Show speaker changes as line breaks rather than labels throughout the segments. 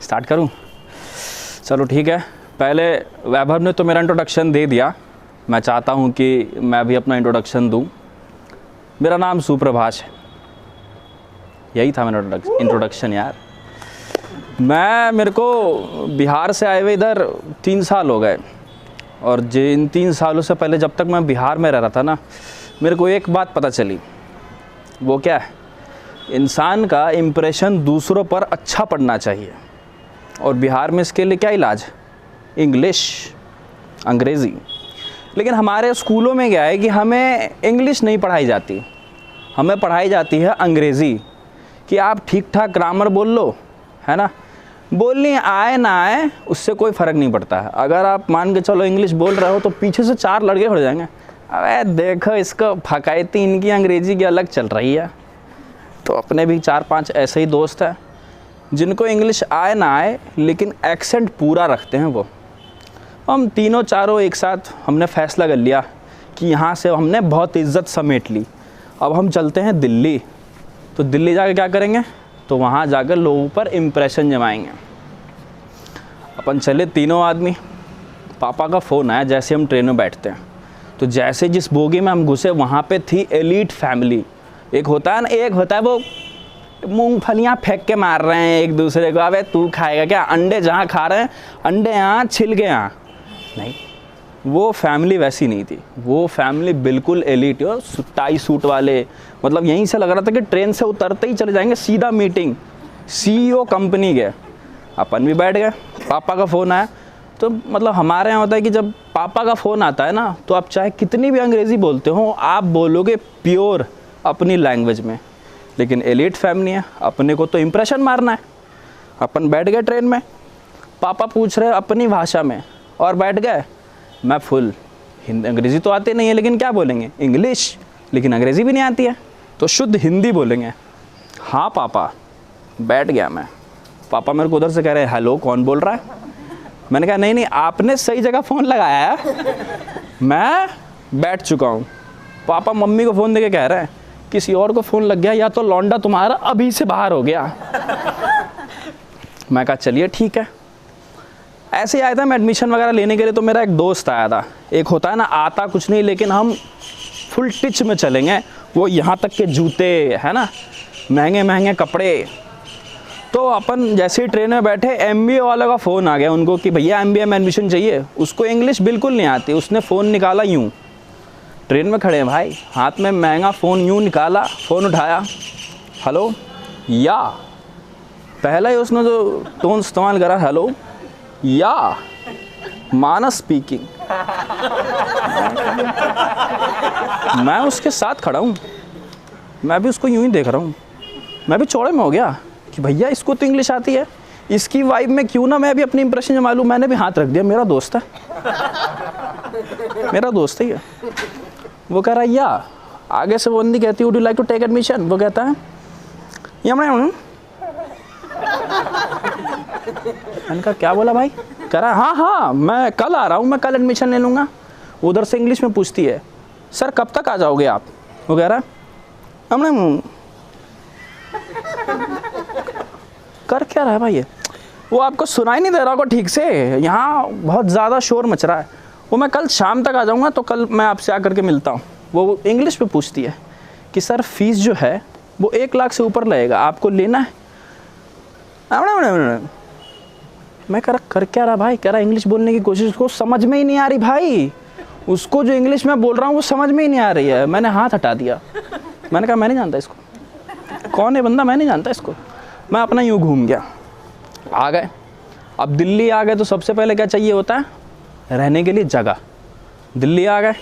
Start करूं? चलो ठीक है। पहले वैभव ने तो मेरा इंट्रोडक्शन दे दिया, मैं चाहता हूं कि मैं भी अपना इंट्रोडक्शन दूं। मेरा नाम सुप्रभाष है, यही था मेरा इंट्रोडक्शन यार। मेरे को बिहार से आए हुए इधर 3 साल हो गए, और जिन 3 सालों से पहले जब तक मैं बिहार में रह रहा था ना, मेरे को एक बात पता चली। वो क्या है? इंसान का इम्प्रेशन दूसरों पर अच्छा पड़ना चाहिए, और बिहार में इसके लिए क्या इलाज? इंग्लिश, अंग्रेज़ी। लेकिन हमारे स्कूलों में क्या है कि हमें इंग्लिश नहीं पढ़ाई जाती, हमें पढ़ाई जाती है अंग्रेज़ी। कि आप ठीक ठाक ग्रामर बोल लो, है ना, बोलनी आए ना आए उससे कोई फ़र्क नहीं पड़ता है। अगर आप मान के चलो इंग्लिश बोल रहे हो तो पीछे से 4 लड़के खड़े जाएंगे, अबे देखो इसको फकायती, इनकी अंग्रेज़ी की अलग चल रही है। तो अपने भी 4-5 ऐसे ही दोस्त हैं जिनको इंग्लिश आए ना आए लेकिन एक्सेंट पूरा रखते हैं वो। हम तीनों चारों एक साथ हमने फ़ैसला कर लिया कि यहाँ से हमने बहुत इज़्ज़त समेट ली, अब हम चलते हैं दिल्ली। तो दिल्ली जाकर क्या करेंगे? तो वहाँ जाकर लोगों पर इम्प्रेशन जमाएंगे। अपन चले तीनों आदमी, पापा का फ़ोन आया जैसे हम ट्रेन में बैठते हैं। तो जैसे जिस बोगी में हम घुसे वहाँ पे थी एलीट फैमिली। एक होता है ना, एक होता है वो मूंगफलियाँ फेंक के मार रहे हैं एक दूसरे को, अबे तू खाएगा क्या? अंडे जहाँ खा रहे हैं, अंडे यहाँ छिलके यहाँ नहीं। वो फैमिली वैसी नहीं थी, वो फैमिली बिल्कुल एलीट हो, टाई सूट वाले। मतलब यहीं से लग रहा था कि ट्रेन से उतरते ही चले जाएंगे सीधा मीटिंग, CEO कंपनी के। अपन भी बैठ गए, पापा का फ़ोन आया। तो मतलब हमारे यहाँ होता है कि जब पापा का फ़ोन आता है ना, तो आप चाहे कितनी भी अंग्रेज़ी बोलते हो, आप बोलोगे प्योर अपनी लैंग्वेज में। लेकिन एलीट फैमिली है, अपने को तो इम्प्रेशन मारना है। अपन बैठ गए ट्रेन में, पापा पूछ रहे अपनी भाषा में, और बैठ गए। मैं फुल हिंदी, अंग्रेज़ी तो आती नहीं है लेकिन क्या बोलेंगे? इंग्लिश। लेकिन अंग्रेज़ी भी नहीं आती है तो शुद्ध हिंदी बोलेंगे। हाँ पापा। बैठ गया मैं। पापा मेरे को उधर से कह रहे हैं हेलो कौन बोल रहा है? मैंने कहा नहीं आपने सही जगह फ़ोन लगाया है, मैं बैठ चुका हूँ। पापा मम्मी को फ़ोन देके कह रहे हैं किसी और को फ़ोन लग गया, या तो लौंडा तुम्हारा अभी से बाहर हो गया। मैं कहा चलिए ठीक है। ऐसे ही आया था मैं एडमिशन वगैरह लेने के लिए। तो मेरा एक दोस्त आया था, एक होता है ना आता कुछ नहीं लेकिन हम फुल टिच में चलेंगे, वो यहाँ तक के जूते, है ना, महंगे महंगे कपड़े। तो अपन जैसे ही ट्रेन में बैठे, MBA वाले का फ़ोन आ गया उनको कि भैया MBA में एडमिशन चाहिए। उसको इंग्लिश बिल्कुल नहीं आती, उसने फ़ोन निकाला यूँ, ट्रेन में खड़े हैं भाई, हाथ में महंगा फ़ोन यूँ निकाला, फ़ोन उठाया, हेलो या, पहला ही उसने जो टोन इस्तेमाल करा, हेलो या मानस स्पीकिंग। मैं उसके साथ खड़ा हूँ, मैं भी उसको यूं ही देख रहा हूँ। मैं भी चौड़े में हो गया कि भैया इसको तो इंग्लिश आती है, इसकी वाइब में क्यों ना मैं भी अपनी इंप्रेशन जमा लूँ। मैंने भी हाथ रख दिया, मेरा दोस्त है, मेरा दोस्त ही है। वो कह रहा है या, आगे से वो हिंदी कहती है would you like to take admission. वो कहता है या, मैंने कहा क्या बोला भाई? कह रहा है हाँ मैं कल आ रहा हूँ, मैं कल एडमिशन ले लूँगा। उधर से इंग्लिश में पूछती है सर कब तक आ जाओगे आप? वो कह रहा है हमने कर क्या रहा है भाई ये? वो आपको सुनाई नहीं दे रहा होगा ठीक से, यहाँ बहुत ज़्यादा शोर मच रहा है। वो मैं कल शाम तक आ जाऊँगा तो कल मैं आपसे आकर के मिलता हूँ। वो इंग्लिश में पूछती है कि सर फीस जो है वो 1 लाख से ऊपर लगेगा, आपको लेना है? मैं कर क्या रहा भाई? कह रहा इंग्लिश बोलने की कोशिश, को समझ में ही नहीं आ रही भाई, उसको जो इंग्लिश में बोल रहा हूँ वो समझ में ही नहीं आ रही है। मैंने हाथ हटा दिया, मैंने कहा मैं नहीं जानता इसको, कौन है बंदा, मैं नहीं जानता इसको। मैं अपना यूँ घूम गया, आ गए। अब दिल्ली आ गए तो सबसे पहले क्या चाहिए होता है? रहने के लिए जगह। दिल्ली आ गए,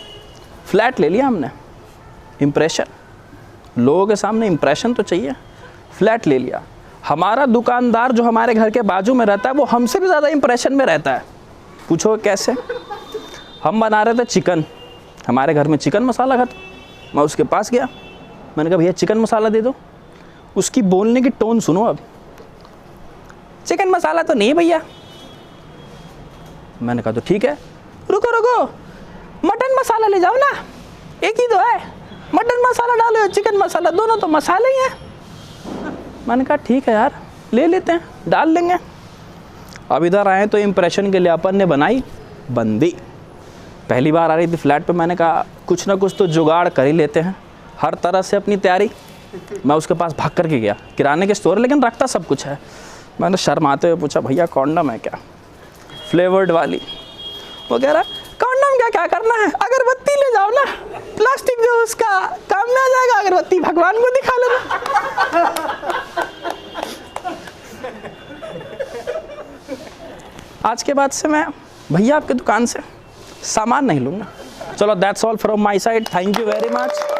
फ्लैट ले लिया हमने, इम्प्रेशन, लोगों के सामने इम्प्रेशन तो चाहिए। फ्लैट ले लिया। हमारा दुकानदार जो हमारे घर के बाजू में रहता है वो हमसे भी ज़्यादा इम्प्रेशन में रहता है। पूछो कैसे? हम बना रहे थे चिकन, हमारे घर में चिकन मसाला खत्म। मैं उसके पास गया, मैंने कहा भैया चिकन मसाला दे दो। उसकी बोलने की टोन सुनो, अब चिकन मसाला तो नहीं भैया। मैंने कहा तो ठीक है, रुको रुको, मटन मसाला ले जाओ ना, एक ही तो है, मटन मसाला डालो या चिकन मसाला, दोनों तो मसाले ही हैं। मैंने कहा ठीक है यार ले लेते हैं, डाल लेंगे। अब इधर आए तो इम्प्रेशन के लिए अपन ने बनाई बंदी। पहली बार आ रही थी फ्लैट पे, मैंने कहा कुछ ना कुछ तो जुगाड़ कर ही लेते हैं, हर तरह से अपनी तैयारी। मैं उसके पास भाग कर के गया, किराने के स्टोर, लेकिन रखता सब कुछ है। मैंने शर्माते हुए पूछा, भैया कॉन्डम है क्या, फ्लेवर्ड वाली? वो कह रहा कॉन्डम क्या क्या करना है, अगरबत्ती ले जाओ ना, प्लास्टिक जो उसका काम में आ जाएगा, अगरबत्ती भगवान को दिखा लेना। आज के बाद से मैं भैया आपकी दुकान से सामान नहीं लूँगा। चलो that's all from my side, thank you very much.